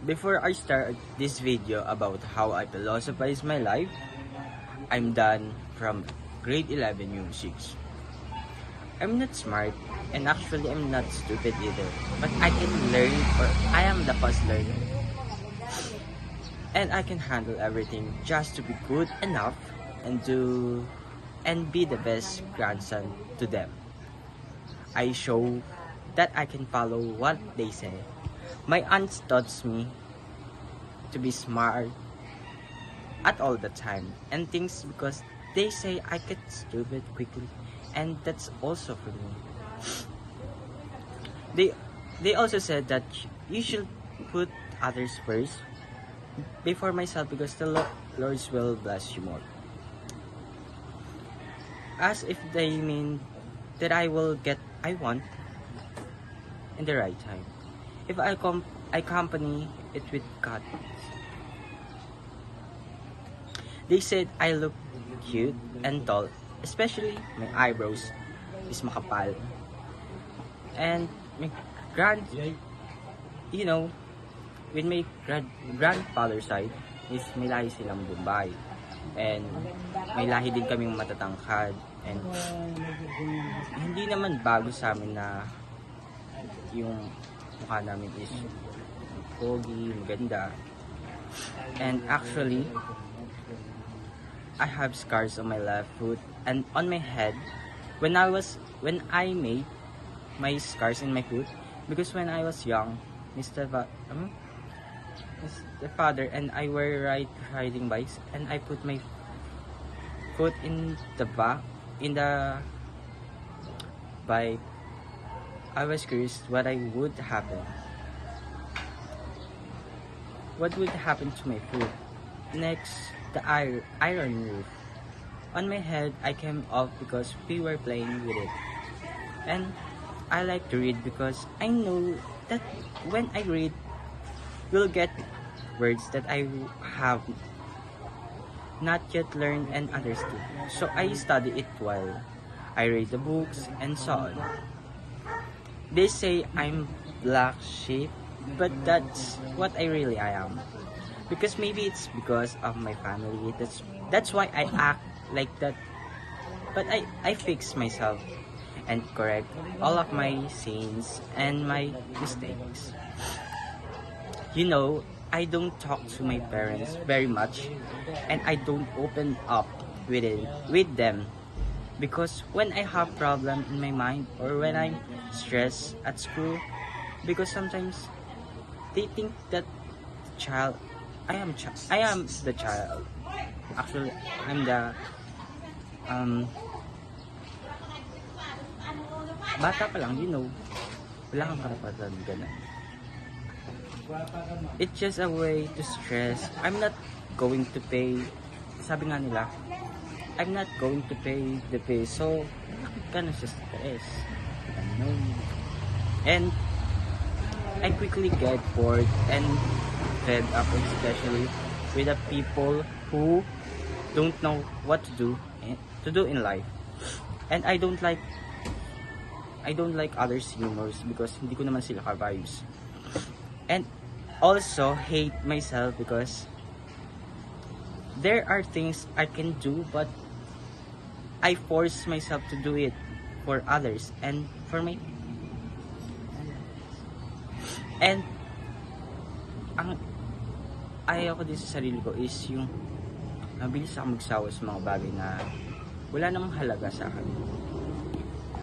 Before I start this video about how I philosophize my life, I'm done from grade 11 yung 6. I'm not smart, and actually I'm not stupid either, but I can learn, or I am the fast learner. And I can handle everything just to be good enough and be the best grandson to them. I show that I can follow what they say. My aunts taught me to be smart at all the time and things because they say I get stupid quickly, and that's also for me. They also said that you should put others first before myself because the Lord will bless you more. As if they mean that I will get I want in the right time. If I accompany it with confidence. They said I look cute and tall, especially my eyebrows is makapal. And my with my grandfather side is may lahi silang Bombay. And may lahi din kaming matatangkad. And hindi naman bago sa amin na yung mukha namin is pogi, maganda. And actually, I have scars on my left foot and on my head when I made my scars in my foot because when I was young, Mr. Father and I were riding bikes and I put my foot in the bike. I was curious what would happen. What would happen to my foot? Next, the iron roof. On my head, I came off because we were playing with it. And I like to read because I know that when I read, we'll get words that I have not yet learned and understood. So I study it while I read the books and so on. They say I'm black sheep, but that's what I really am. Because maybe it's because of my family. That's why I act like that. But I fix myself and correct all of my sins and my mistakes. You know, I don't talk to my parents very much and I don't open up with them because when I have problem in my mind or when I'm stressed at school, because sometimes they think that I am the child. Actually, I'm the bata pa lang, wala kang karapatan ganun. It's just a way to stress. I'm not going to pay. Sabi nga nila, I'm not going to pay the pay. So, bakit ka na sa stress? And I quickly get bored and fed up, especially with the people who don't know what to do in life. And I don't like others' humors because hindi ko naman sila ka-vibes. And also hate myself because there are things I can do but I force myself to do it for others and for my and ang ayaw ko din sa sarili ko is yung mabilis ako magsawa sa mga bagay na wala namang halaga sa akin.